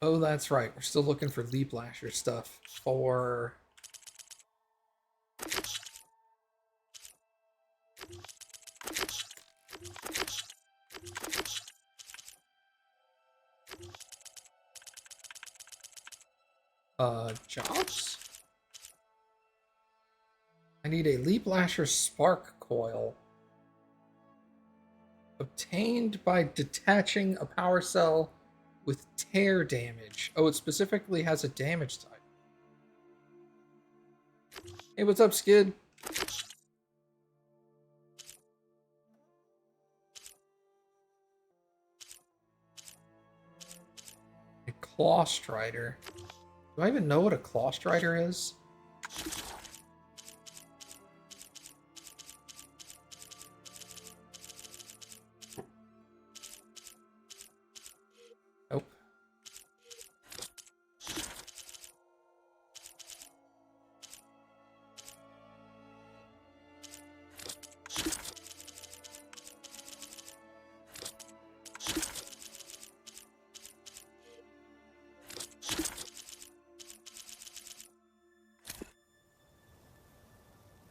Oh, that's right. We're still looking for Leap Lasher stuff for... jobs? I need a Leap Lasher Spark Coil. Obtained by detaching a power cell with tear damage. Oh, it specifically has a damage type. Hey, what's up, Skid? A Claw Strider. Do I even know what a Claw Strider is? Nope.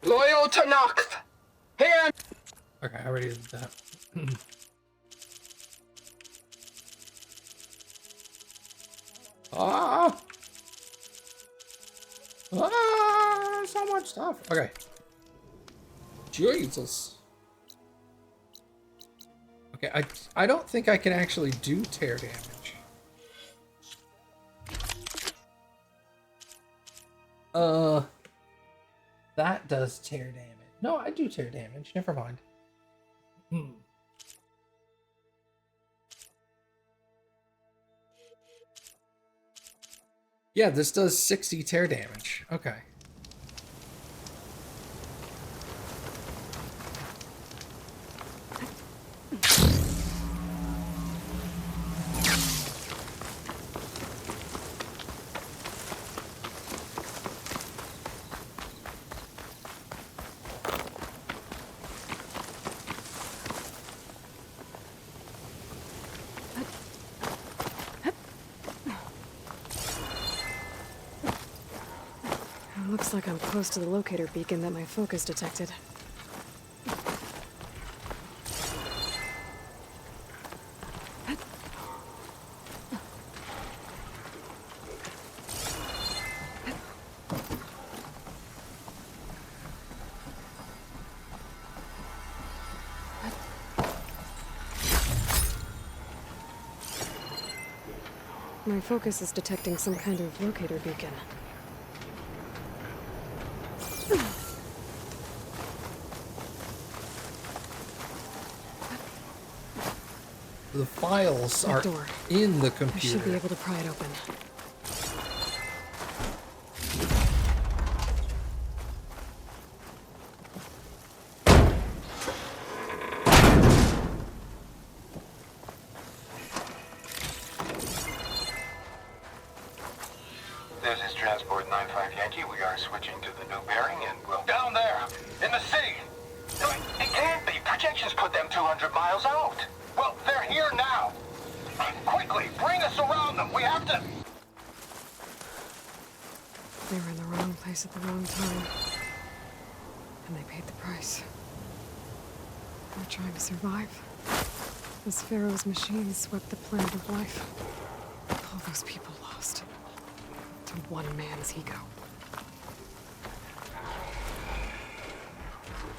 Loyal to Noct! Here! Okay, I already did that. Ah! Ah! So much stuff. Okay. Jesus. Okay, I don't think I can actually do tear damage. That does tear damage. No, I do tear damage. Never mind. Yeah, this does 60 tear damage. Okay. Looks like I'm close to the locator beacon that my focus detected. My focus is detecting some kind of locator beacon. The files That are door. in the I computer. should be able to pry it open. This is Transport 95 Yankee. We are switching to the new bearing and we'll... Down there! In the sea! No, it can't be! Projections put them 200 miles out! Well, they're here now! Quickly, bring us around them! We have to... They were in the wrong place at the wrong time. And they paid the price. They're trying to survive. As Pharaoh's machines swept the planet of life. All those people lost. To one man's ego.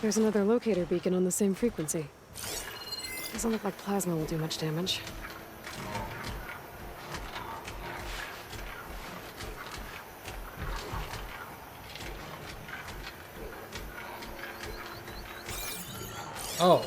There's another locator beacon on the same frequency. Doesn't look like plasma will do much damage. Oh.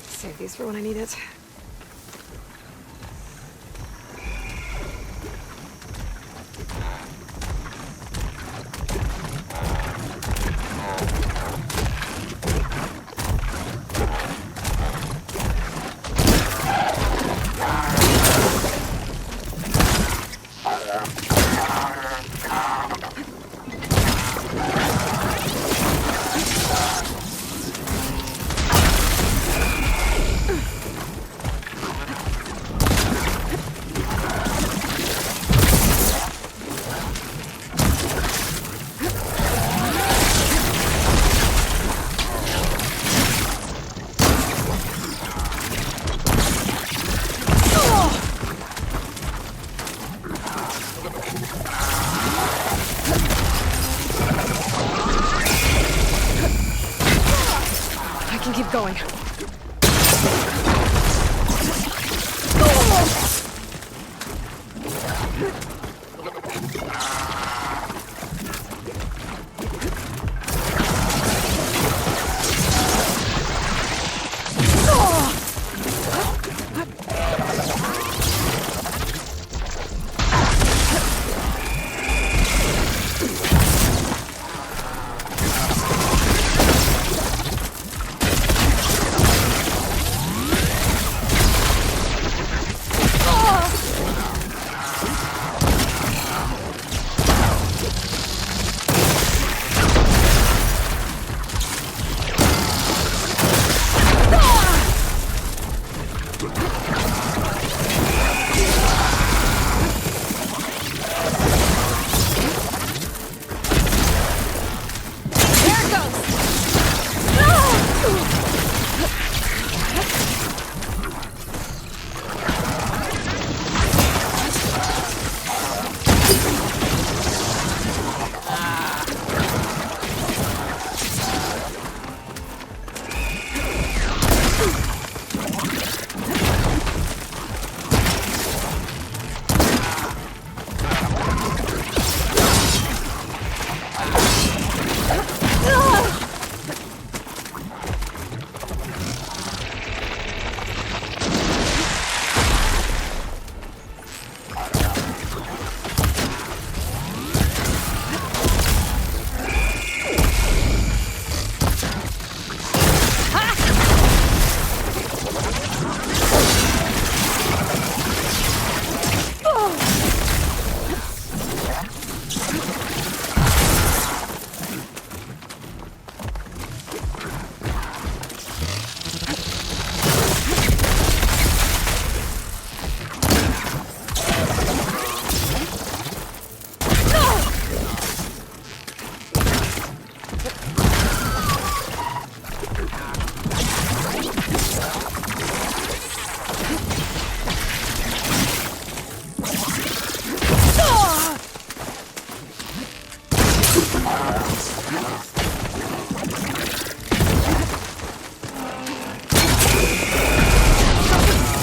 Save these for when I need it. can keep going.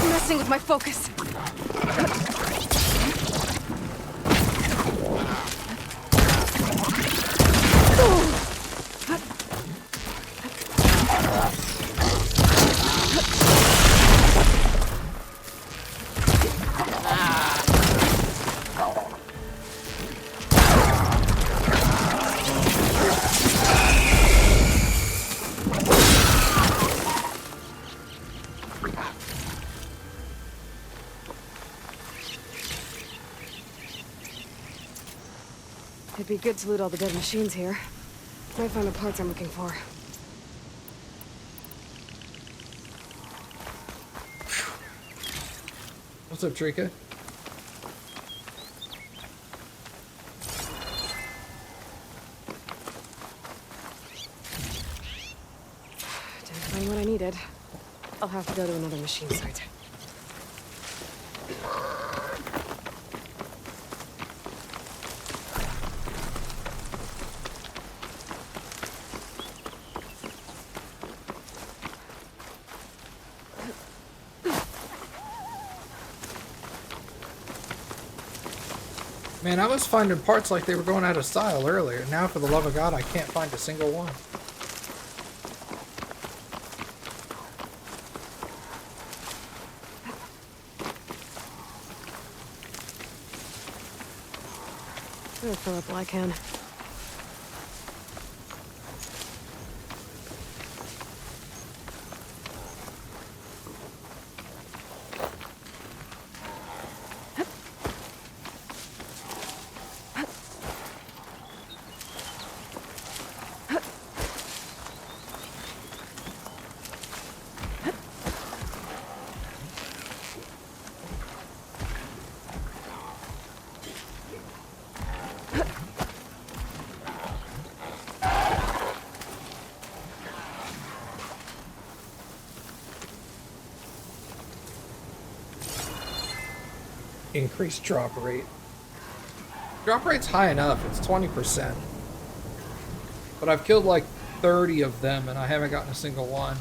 Messing with my focus. It'd be good to loot all the dead machines here. Might find the parts I'm looking for. What's up, Trika? Didn't find what I needed. I'll have to go to another machine site. Man, I was finding parts like they were going out of style earlier. Now, for the love of God, I can't find a single one. I'm gonna fill up all I can. Increased drop rate. Drop rate's high enough, it's 20%. But I've killed like 30 of them and I haven't gotten a single one.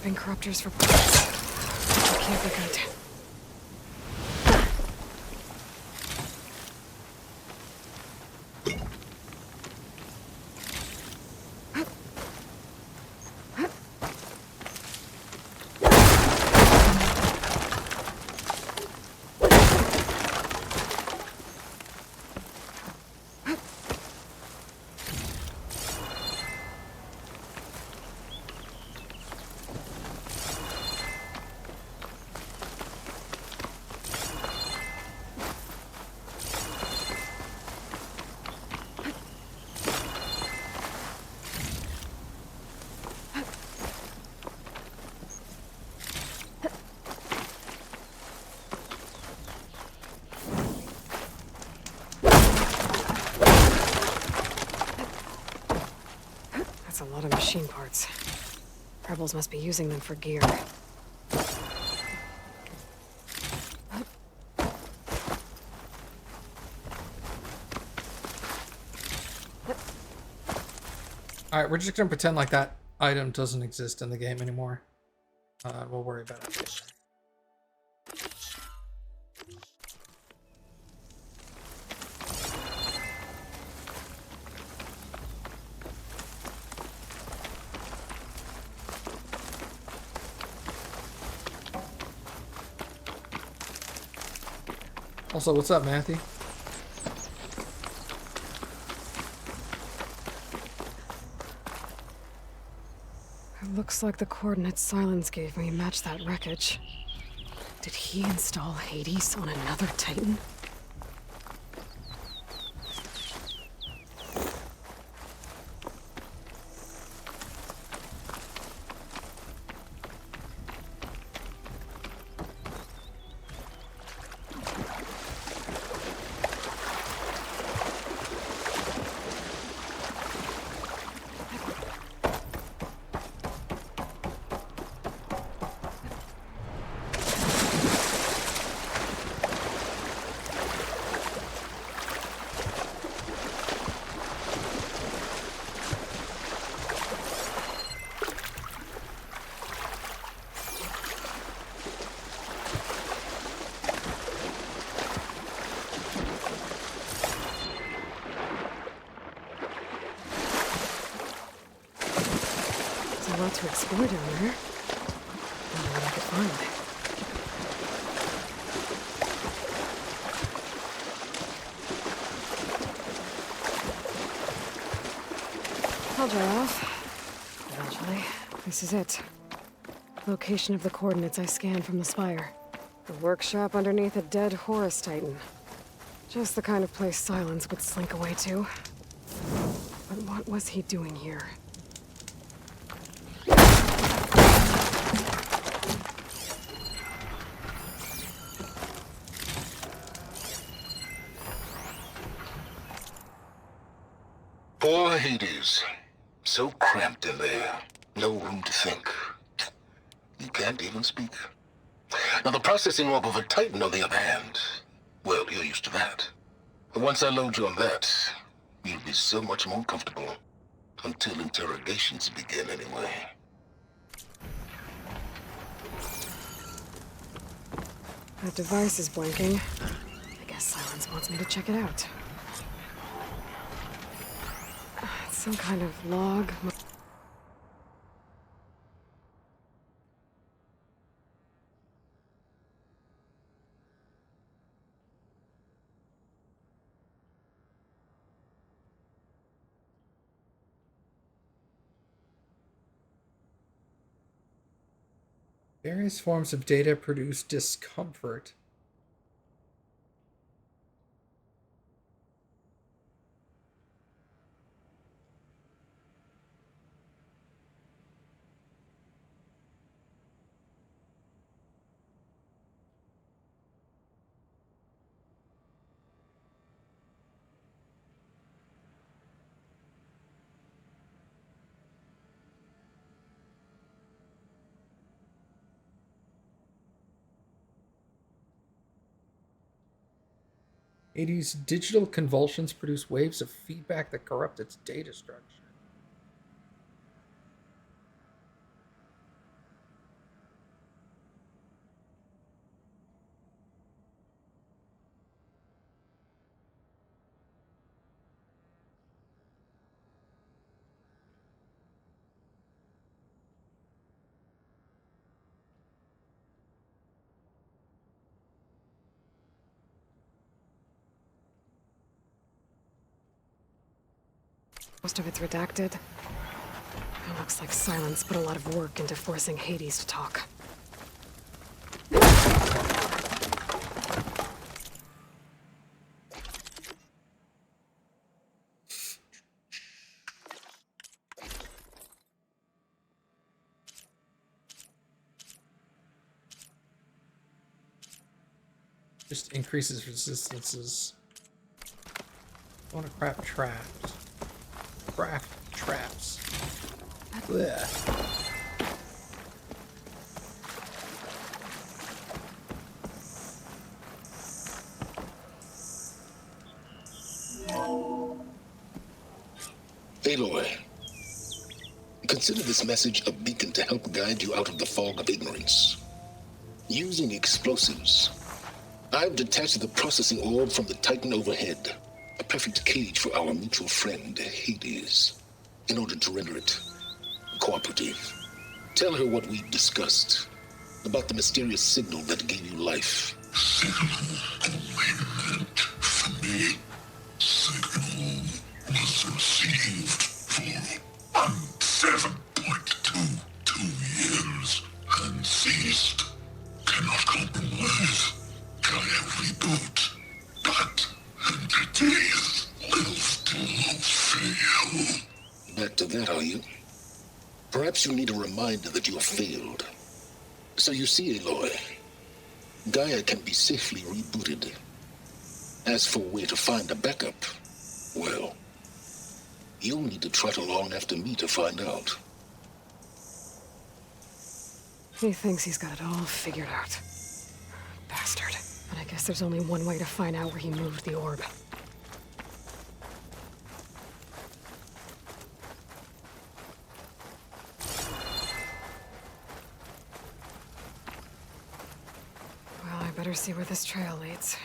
Swapping corruptors for parts. That can't be good. That's a lot of machine parts. Rebels must be using them for gear. Alright, we're just gonna pretend like that item doesn't exist in the game anymore. We'll worry about it later. Also, what's up, Matthew? It looks like the coordinates Silence gave me match that wreckage. Did he install Hades on another Titan? There's a lot to explore down there. Wonder what I could find. I'll dry off. Eventually. This is it. Location of the coordinates I scanned from the spire. The workshop underneath a dead Horus Titan. Just the kind of place Silence would slink away to. But what was he doing here? Poor Hades. So cramped in there. No room to think. You can't even speak. Now the processing orb of a Titan, on the other hand, well, you're used to that. But once I load you on that, you'll be so much more comfortable. Until interrogations begin, anyway. That device is blinking. I guess Silence wants me to check it out. It's some kind of log. Various forms of data produce discomfort. Hades' digital convulsions produce waves of feedback that corrupt its data structure. Most of it's redacted. It looks like Silence put a lot of work into forcing Hades to talk. Just increases resistances. I want to craft traps. Craft traps. Blech. Aloy, consider this message a beacon to help guide you out of the fog of ignorance. Using explosives, I've detached the processing orb from the Titan overhead, a perfect cage for our mutual friend, Hades, in order to render it cooperative. Tell her what we've discussed about the mysterious signal that gave you life. Signal only meant for me. Signal was received for 7.22 years and ceased. Cannot compromise. Try every boot, but entities will still fail. Back to that, are you? Perhaps you need a reminder that you have failed. So you see, Aloy, Gaia can be safely rebooted. As for where to find a backup, well, you'll need to trot along after me to find out. He thinks he's got it all figured out. Bastard. But I guess there's only one way to find out where he moved the orb. Well, I better see where this trail leads.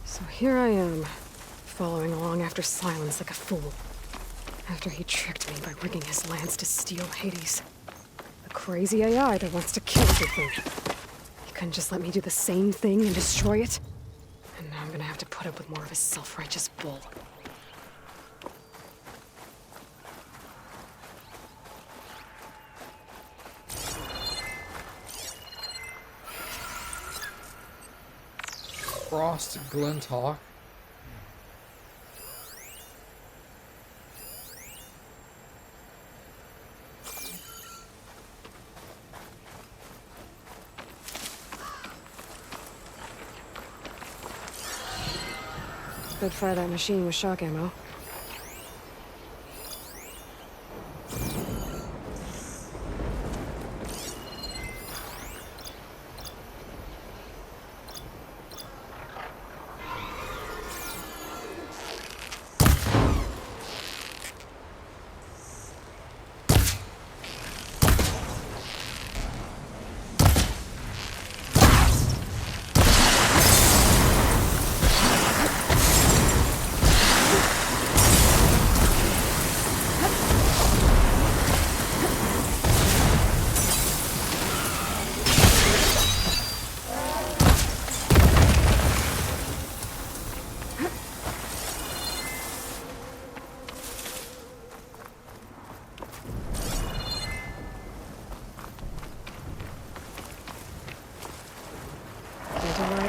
So here I am, following along after Silence like a fool. After he tricked me by rigging his lance to steal Hades. A crazy AI that wants to kill everything. He couldn't just let me do the same thing and destroy it? And now I'm gonna have to put up with more of his self-righteous bull. Frost Glinthawk. Could fire that machine with shock ammo.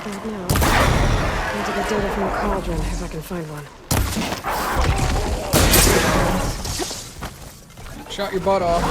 Now. Need to get data from the cauldron if I can find one. Shot your butt off.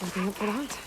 Anything up for the hunt?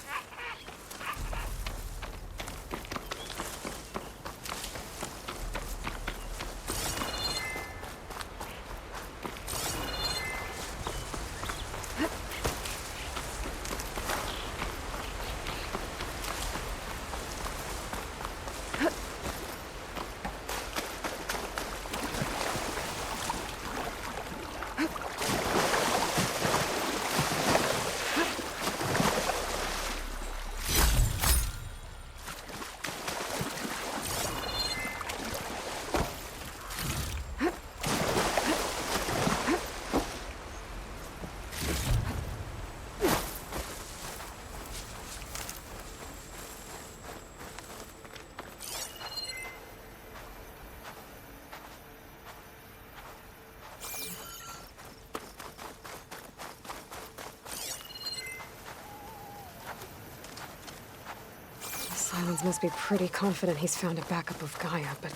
Simons must be pretty confident he's found a backup of Gaia, but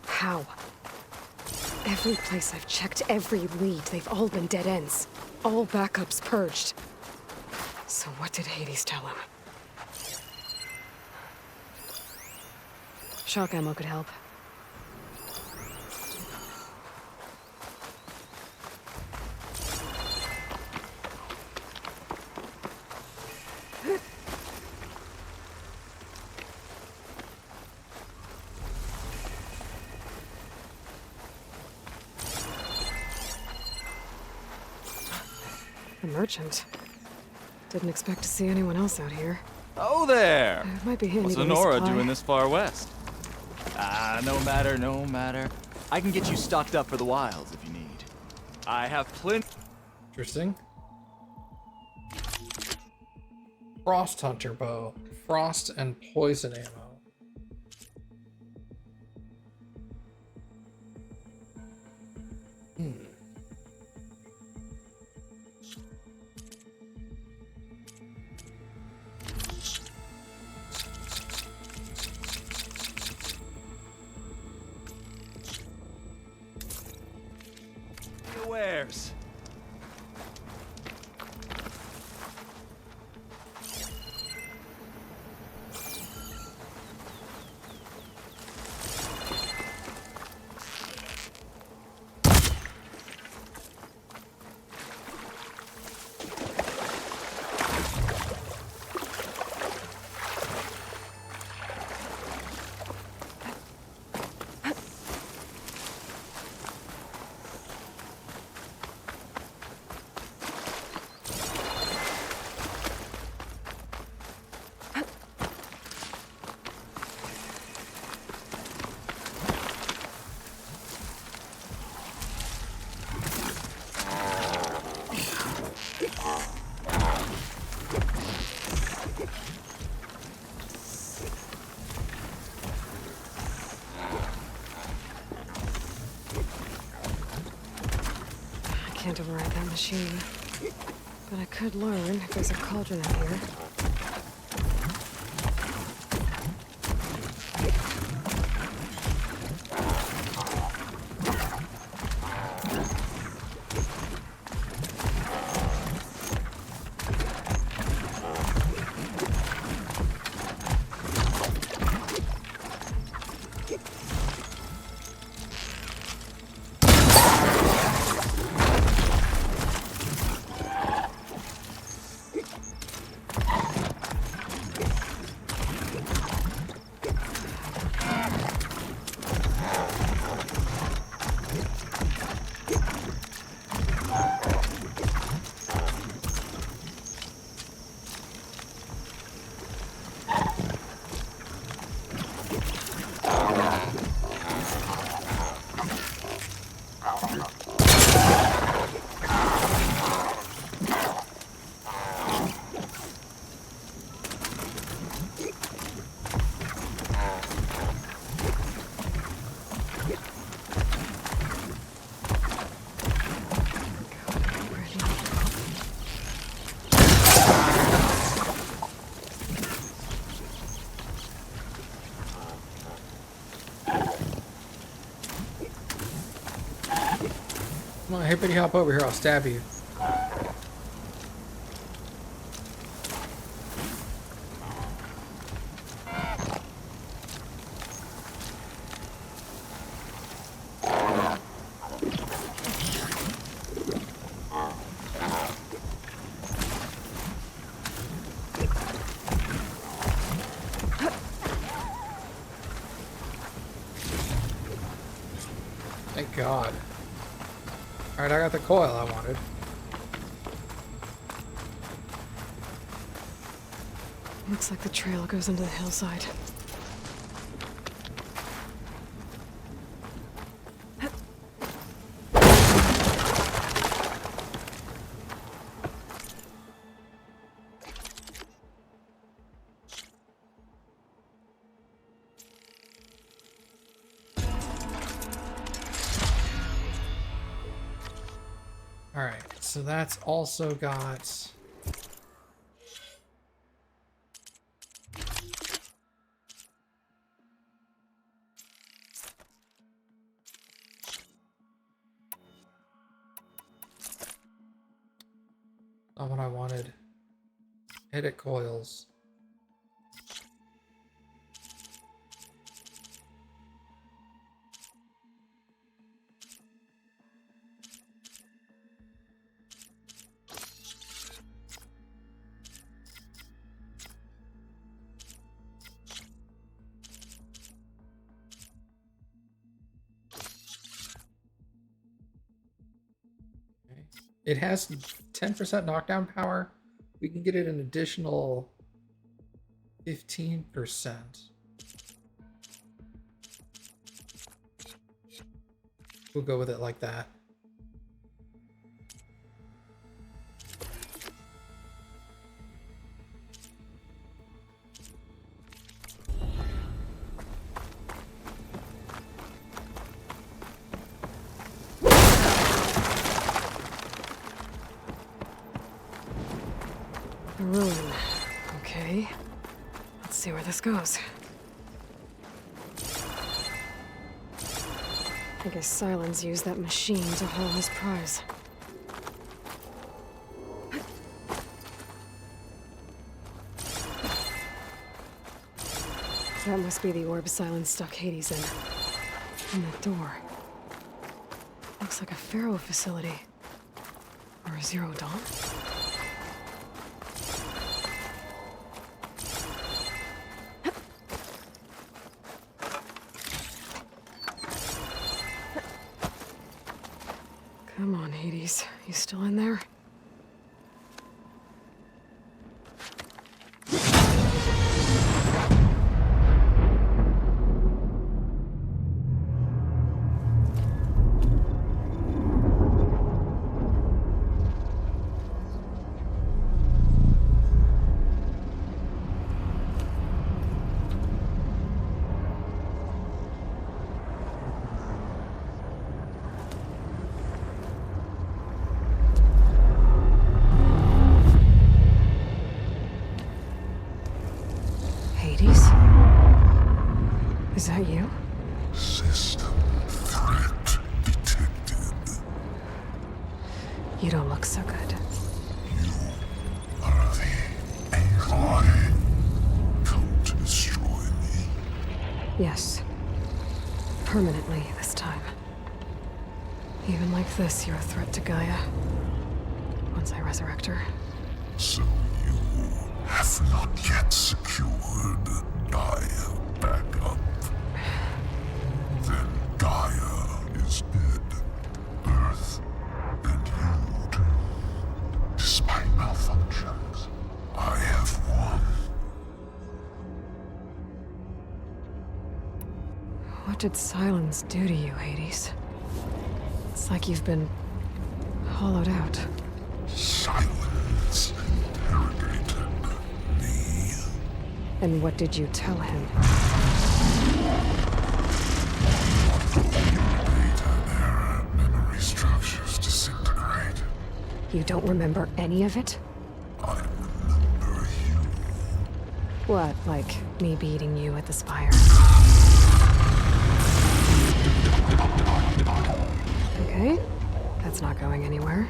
how? Every place I've checked, every lead, they've all been dead ends. All backups purged. So what did Hades tell him? Shock ammo could help. A merchant. Didn't expect to see anyone else out here. Oh there! It might be handy What's to Lenora resupply. doing this far west? No matter, no matter. I can get you stocked up for the wilds if you need. I have plenty. Interesting. Frost Hunter bow. Frost and poison ammo. Wares. Can't override that machine. But I could learn if there's a cauldron out here. Come on, hippity hop over here, I'll stab you. god. Alright, I got the coil I wanted. Looks like the trail goes into the hillside. Alright, so that's also got... not what I wanted. Edit coils. It has 10% knockdown power. We can get it an additional 15%. We'll go with it like that. A ruin. Okay. Let's see where this goes. I guess Silence used that machine to haul his prize. That must be the orb Silence stuck Hades in. And that door. Looks like a Pharaoh facility. Or a Zero Dawn? Come on, Hades. You still in there? Hades? Is that you? System threat detected. You don't look so good. You are the AI come to destroy me. Yes. Permanently this time. Even like this, you're a threat to Gaia. Once I resurrect her. So you have not yet secured Gaia back up. Then Gaia is dead. Earth and you too. Despite malfunctions, I have won. What did Silence do to you, Hades? It's like you've been hollowed out. Silence interrogated me. And what did you tell him? Data error, memory structures disintegrate. You don't remember any of it? I remember you. What, like me beating you at the spire? Okay, that's not going anywhere.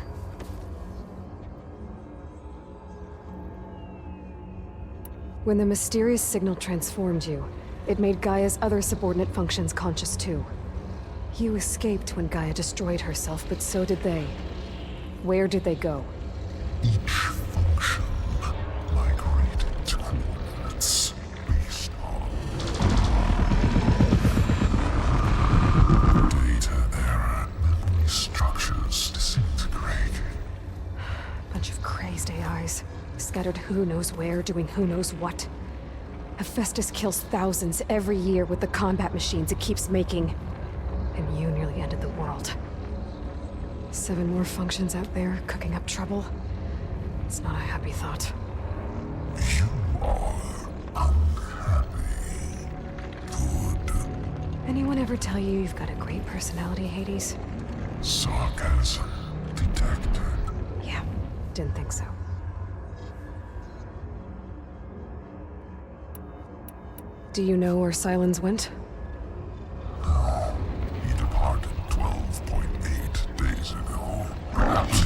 When the mysterious signal transformed you, it made Gaia's other subordinate functions conscious too. You escaped when Gaia destroyed herself, but so did they. Where did they go? Each function migrated to coordinates based on data error. crazed AIs, scattered who knows where, doing who knows what. Hephaestus kills thousands every year with the combat machines it keeps making. And you nearly ended the world. 7 more functions out there, cooking up trouble. It's not a happy thought. You are unhappy. Good. Anyone ever tell you you've got a great personality, Hades? Sarcasm detected. Yeah, didn't think so. Do you know where Silence went? No, he departed 12.8 days ago. Perhaps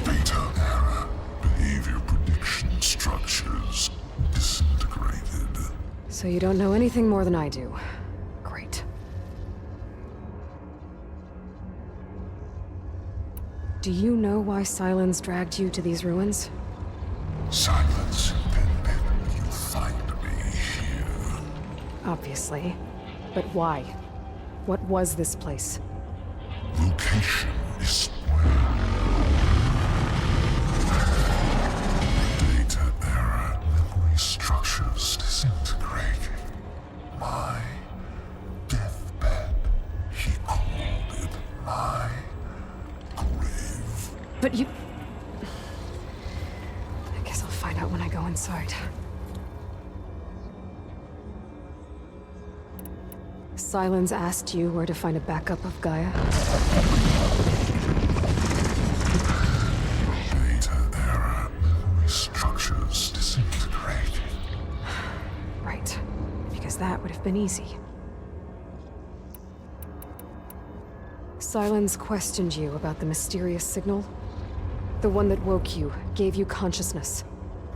Beta error. Behavior prediction structures disintegrated. So you don't know anything more than I do. Great. Do you know why Silence dragged you to these ruins? Silence intended you find me here. Obviously. But why? What was this place? Location is where data error, memory structures disintegrating. My deathbed, he called it my grave. But you... I guess I'll find out when I go inside. Silence asked you where to find a backup of Gaia? Data error, memory structures disintegrating. Right. Because that would have been easy. Silence questioned you about the mysterious signal? The one that woke you, gave you consciousness.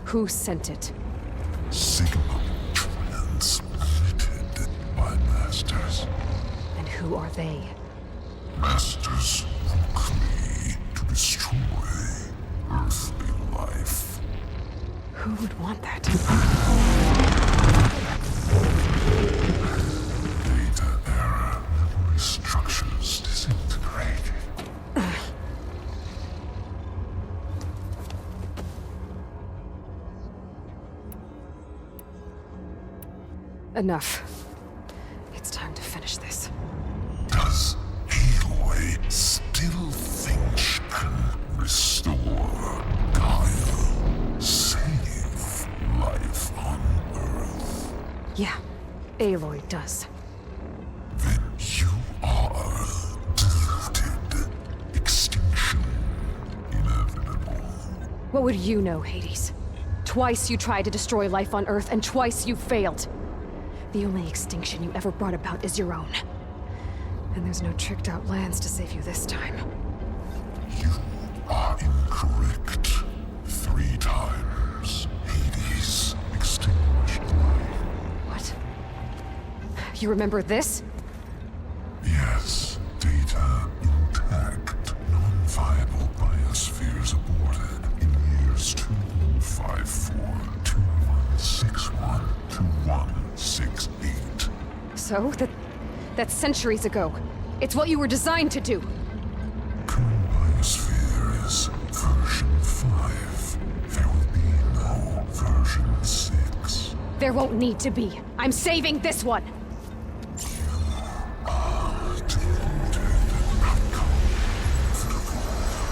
Who sent it? Signal transmitted by masters. And who are they? Masters woke me to destroy earthly life. Who would want that? Data error, memory structures disintegrating. Enough. It's time to finish this. Does Aloy still think she can restore Gaia? Save life on Earth? Yeah, Aloy does. Then you are deluded. Extinction inevitable. What would you know, Hades? Twice you tried to destroy life on Earth, and twice you failed. The only extinction you ever brought about is your own. And there's no tricked-out lands to save you this time. You are incorrect. 3 times. Hades extinguished life. What? You remember this? Yes, data intact. Non-viable biospheres aborted in years 2154, 2161, 2168. So, that's centuries ago. It's what you were designed to do. Current biosphere is version 5. There will be no version 6. There won't need to be. I'm saving this one.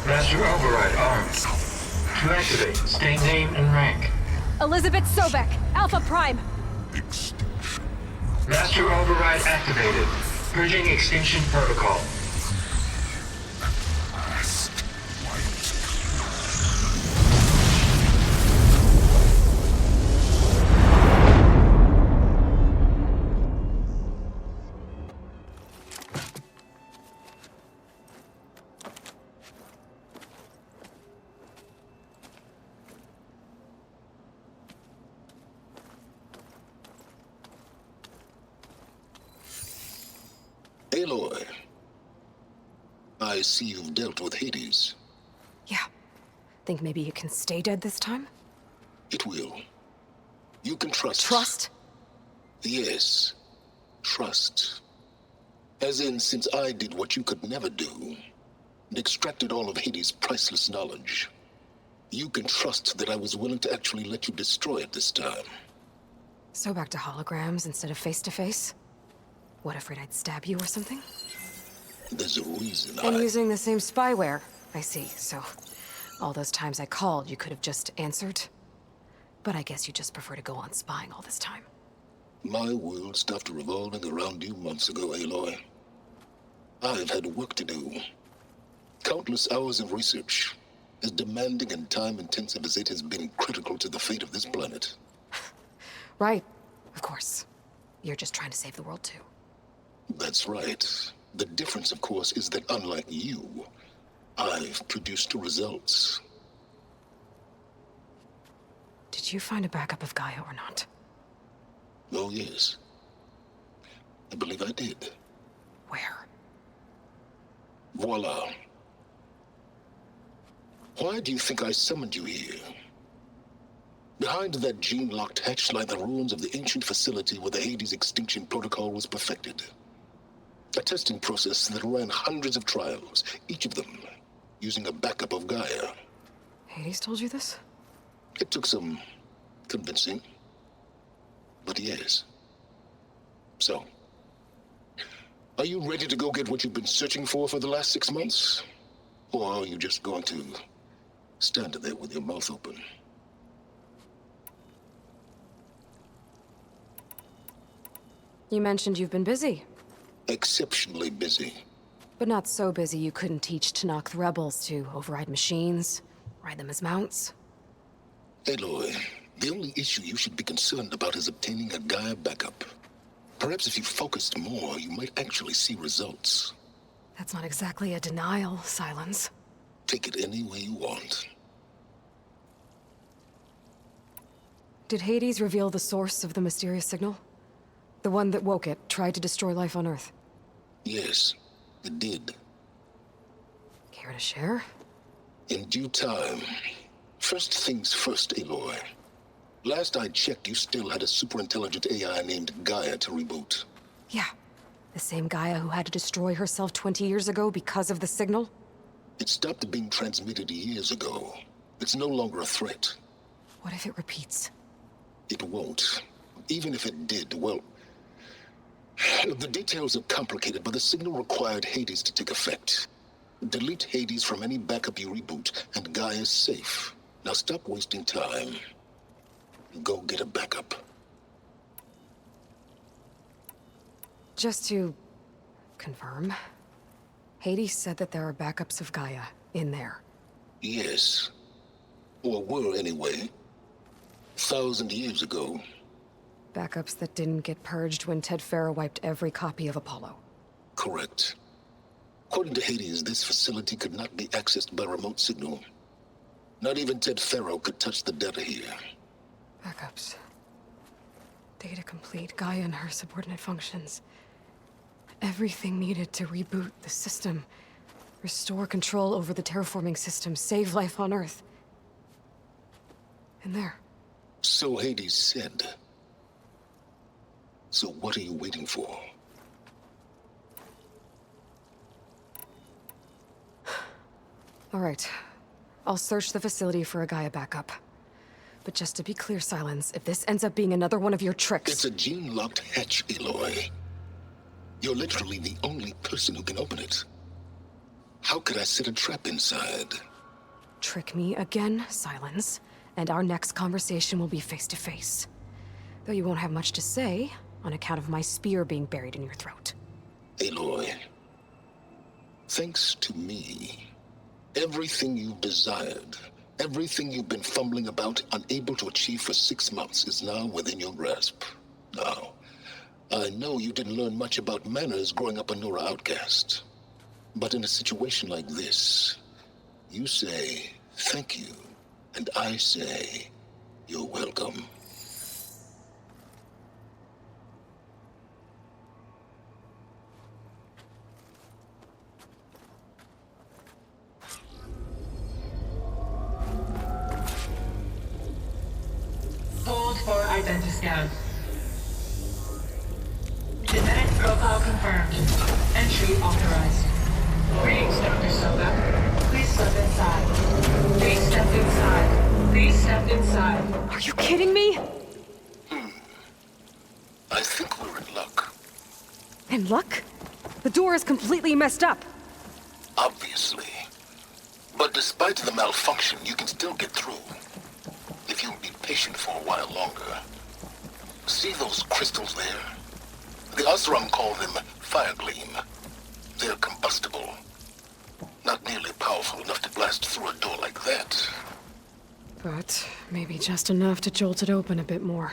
Master Override armed. To activate, state name and rank. Elizabeth Sobek, Alpha Prime. Extinction. Master Override activated. Purging extinction protocol. Last white. Aloy, I see you've dealt with Hades. Yeah. Think maybe you can stay dead this time? It will. You can trust. Trust? Yes. Trust. As in, since I did what you could never do, and extracted all of Hades' priceless knowledge. You can trust that I was willing to actually let you destroy it this time. So back to holograms instead of face-to-face? What, afraid I'd stab you or something? There's a reason And using the same spyware. I see, so all those times I called, you could have just answered? But I guess you just prefer to go on spying all this time. My world stopped revolving around you months ago, Aloy. I've had work to do. Countless hours of research, as demanding and time-intensive as it has been critical to the fate of this planet. Right, of course. You're just trying to save the world too. That's right. The difference, of course, is that unlike you, I've produced results. Did you find a backup of Gaia or not? Oh, yes. I believe I did. Where? Voila. Why do you think I summoned you here? Behind that gene-locked hatch lie the ruins of the ancient facility where the Hades extinction protocol was perfected. A testing process that ran hundreds of trials, each of them using a backup of Gaia. Hades told you this? It took some convincing, but yes. So, are you ready to go get what you've been searching for the last 6 months? Or are you just going to stand there with your mouth open? You mentioned you've been busy. Exceptionally busy. But not so busy you couldn't teach Tanakh the rebels to override machines, ride them as mounts. Aloy, the only issue you should be concerned about is obtaining a Gaia backup. Perhaps if you focused more, you might actually see results. That's not exactly a denial, Silence. Take it any way you want. Did Hades reveal the source of the mysterious signal? The one that woke it, tried to destroy life on Earth? Yes, it did. Care to share? In due time. First things first, Aloy. Last I checked, you still had a super-intelligent AI named Gaia to reboot. Yeah. The same Gaia who had to destroy herself 20 years ago because of the signal? It stopped being transmitted years ago. It's no longer a threat. What if it repeats? It won't. Even if it did, well... The details are complicated, but the signal required Hades to take effect. Delete Hades from any backup you reboot, and Gaia's safe. Now stop wasting time. Go get a backup. Just to confirm, Hades said that there are backups of Gaia in there. Yes. Or were, anyway. 1,000 years ago. Backups that didn't get purged when Ted Farrow wiped every copy of Apollo. Correct. According to Hades, this facility could not be accessed by remote signal. Not even Ted Farrow could touch the data here. Backups. Data complete, Gaia and her subordinate functions. Everything needed to reboot the system. Restore control over the terraforming system, save life on Earth. And there. So Hades said. So what are you waiting for? All right. I'll search the facility for a Gaia backup. But just to be clear, Silence, if this ends up being another one of your tricks... It's a gene-locked hatch, Aloy. You're literally the only person who can open it. How could I set a trap inside? Trick me again, Silence, and our next conversation will be face-to-face. Though you won't have much to say, on account of my spear being buried in your throat. Aloy, thanks to me, everything you've desired, everything you've been fumbling about, unable to achieve for 6 months, is now within your grasp. Now, I know you didn't learn much about manners growing up a Nora outcast. But in a situation like this, you say, thank you, and I say, you're welcome. Hold for identiscan. Genetic profile confirmed. Entry authorized. Greetings, Dr. Soba. And luck? The door is completely messed up. Obviously. But despite the malfunction, you can still get through. If you'll be patient for a while longer. See those crystals there? The Osram call them fire gleam. They're combustible. Not nearly powerful enough to blast through a door like that. But maybe just enough to jolt it open a bit more.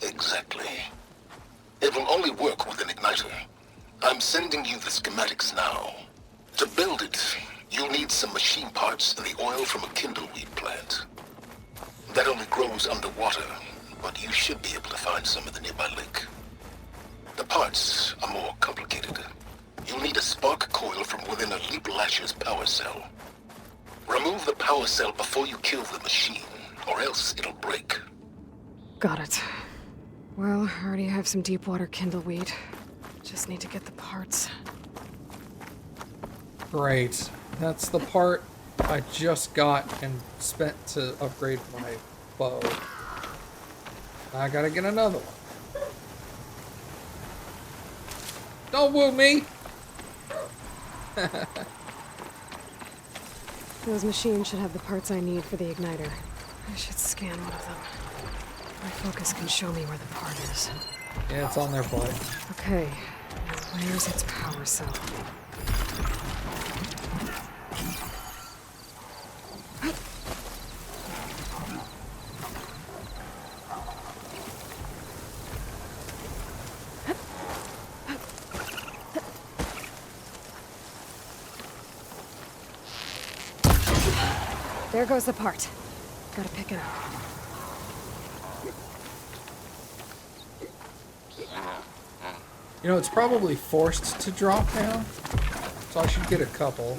Exactly. It will only work with an igniter. I'm sending you the schematics now. To build it, you'll need some machine parts and the oil from a kindleweed plant. That only grows underwater, but you should be able to find some in the nearby lake. The parts are more complicated. You'll need a spark coil from within a Leap Lasher's power cell. Remove the power cell before you kill the machine, or else it'll break. Got it. Well, I already have some deep water kindleweed. Just need to get the parts. Great. That's the part I just got and spent to upgrade my bow. I gotta get another one. Don't woo me! Those machines should have the parts I need for the igniter. I should scan one of them. My focus can show me where the part is. Yeah, it's on their butt. Okay, now where's its power cell? There goes the part. Gotta pick it up. You know, it's probably forced to drop down, so I should get a couple.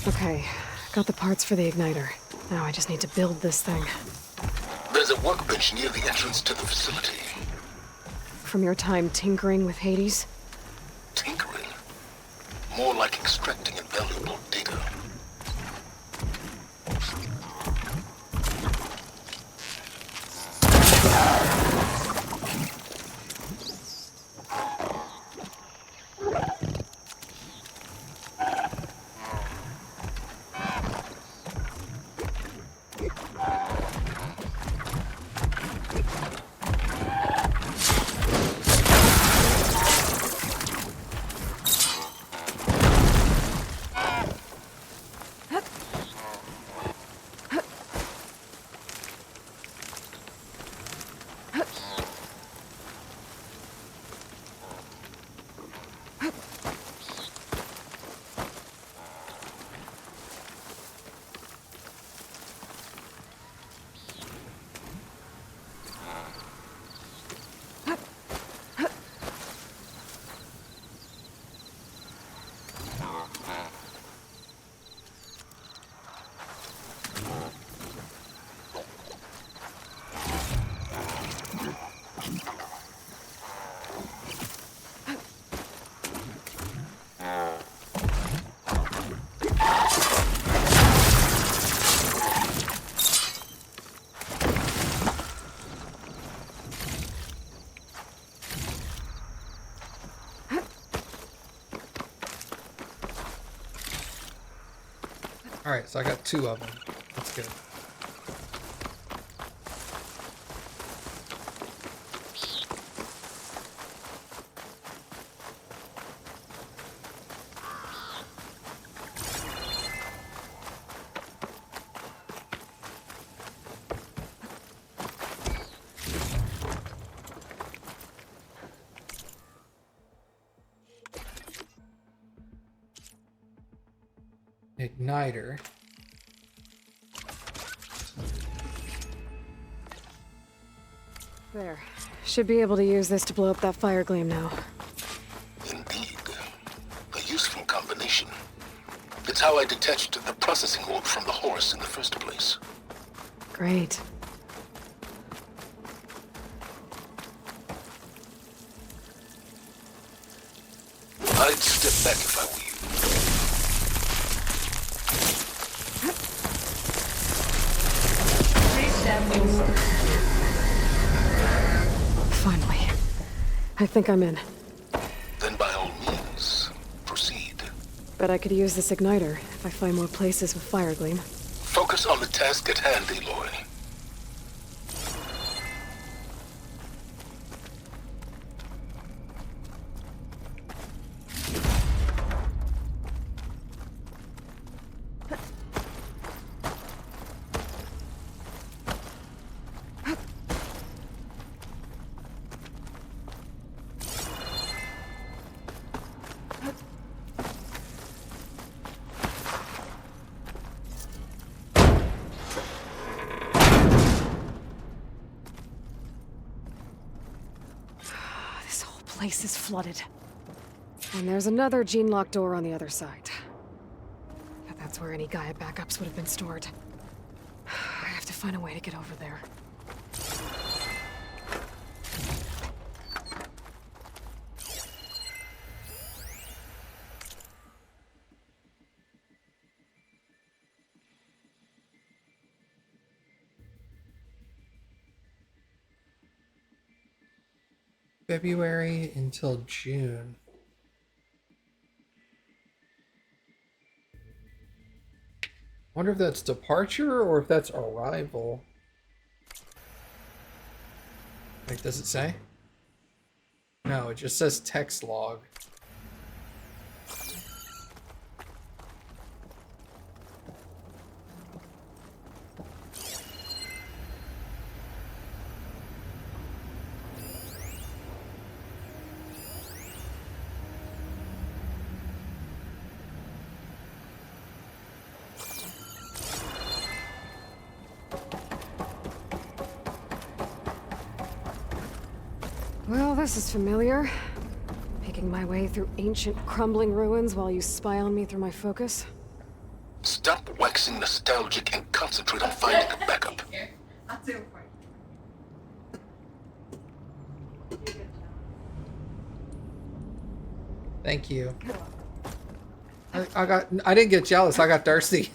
Okay, got the parts for the igniter. Now I just need to build this thing. There's a workbench near the entrance to the facility. From your time tinkering with Hades? Tinkering? More like extracting invaluable data. Alright, so I got 2 of them. That's good. igniter. There. Should be able to use this to blow up that fire gleam now. Indeed. A useful combination. It's how I detached the processing orb from the horse in the first place. Great. I'd step back if I were Finally. I think I'm in. you. Then by all means, proceed. Bet I could use this igniter if I find more places with fire gleam. Focus on the task at hand, Aloy. This whole place is flooded. And there's another gene-locked door on the other side. But that's where any Gaia backups would have been stored. I have to find a way to get over there. February until June. Wonder if that's departure or if that's arrival. Like, does it say? No, it just says text log. Well, this is familiar. Making my way through ancient, crumbling ruins while you spy on me through my focus. Stop waxing nostalgic and concentrate on finding a backup. Thank you. I didn't get jealous, I got thirsty.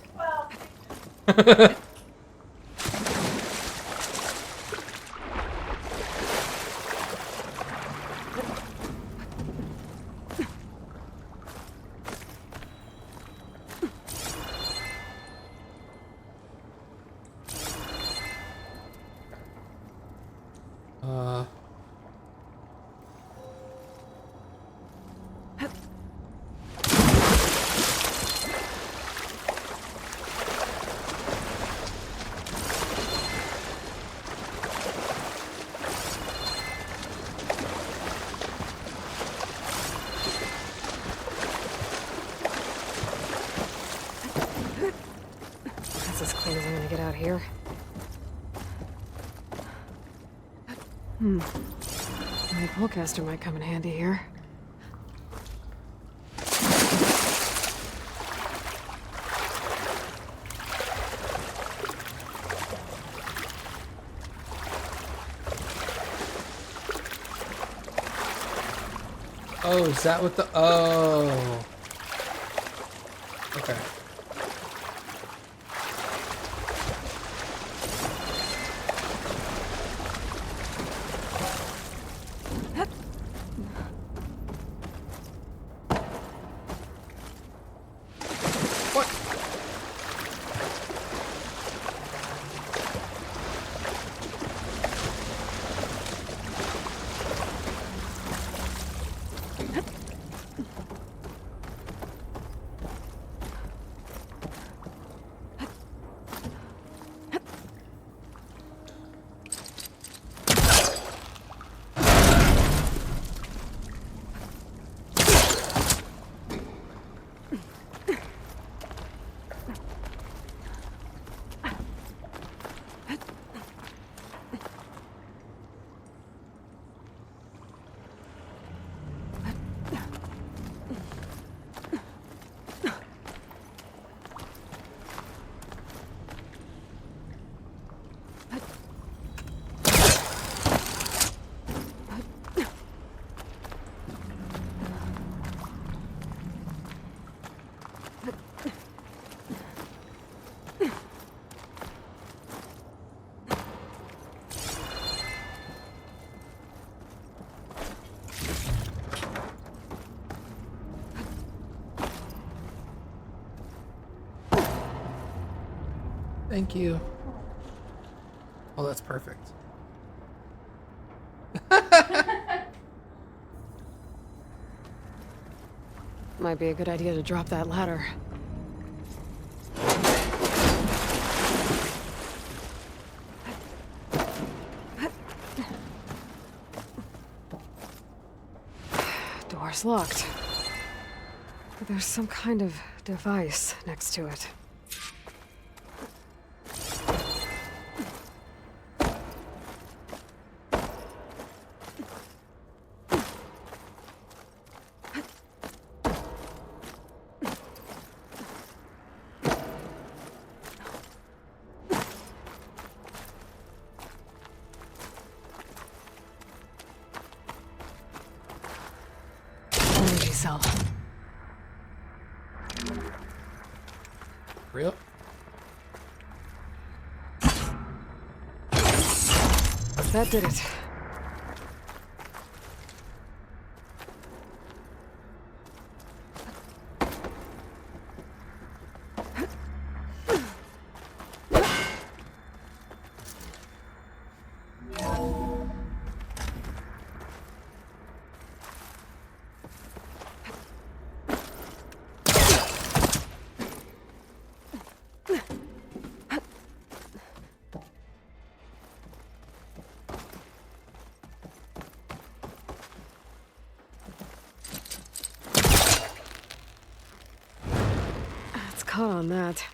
That's as clean as I'm gonna get out here. My pullcaster might come in handy here. Oh, is that what the... Oh. Okay. What? Thank you. Oh, that's perfect. Might be a good idea to drop that ladder. Door's locked. But there's some kind of device next to it. Energy cell. Real? That did it. It's caught on that.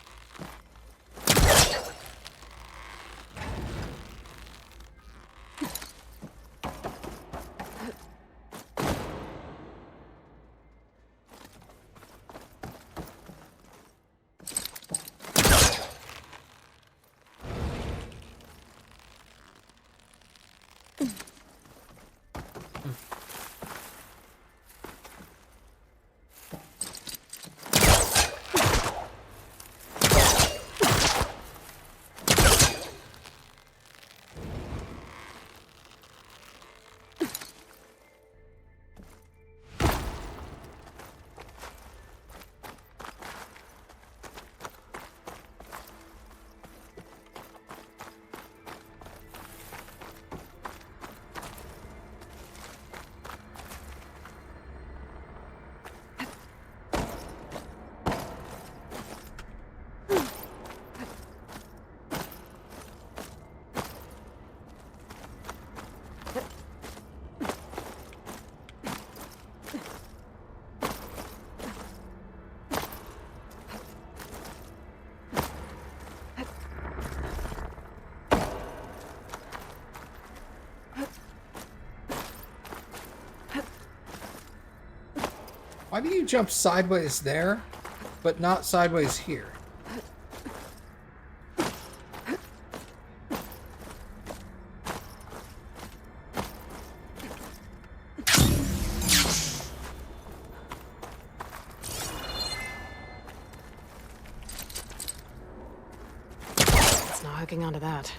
Why do you jump sideways there, but not sideways here? It's not hooking onto that.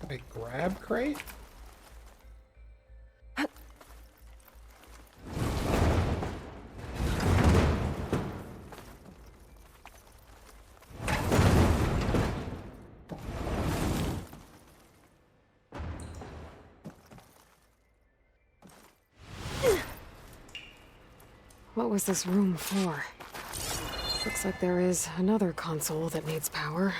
Wait, grab crate? What was this room for? Looks like there is another console that needs power.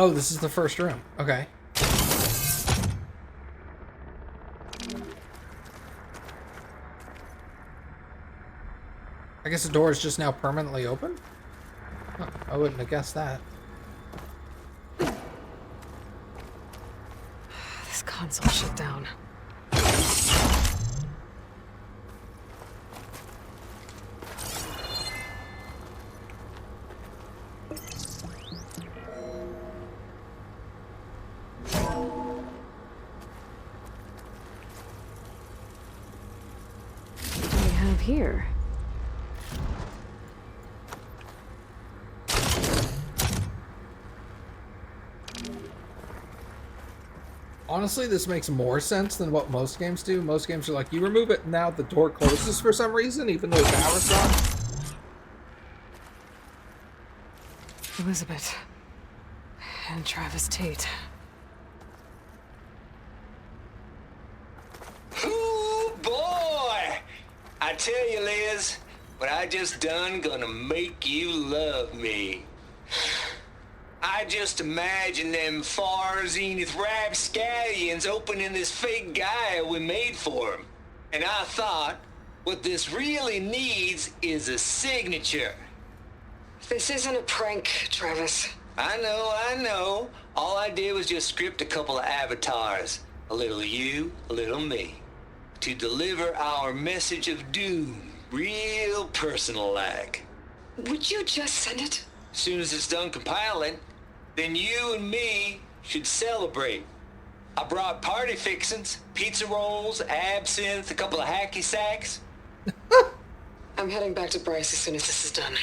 Oh, this is the first room. Okay. I guess the door is just now permanently open? Huh, I wouldn't have guessed that. This console shut down. What do we have here? Honestly, this makes more sense than what most games do. Most games are like, you remove it, and now the door closes for some reason, even though the power's on. Elizabeth. And Travis Tate. Ooh, boy! I tell you, Liz, what I just done gonna make you love me. I just imagine them far zenith rapscallions opening this fake guy we made for him. And I thought, what this really needs is a signature. This isn't a prank, Travis. I know. All I did was just script a couple of avatars. A little you, a little me. To deliver our message of doom, real personal-like. Would you just send it? As soon as it's done compiling, then you and me should celebrate. I brought party fixins, pizza rolls, absinthe, a couple of hacky sacks. I'm heading back to Bryce as soon as this is done.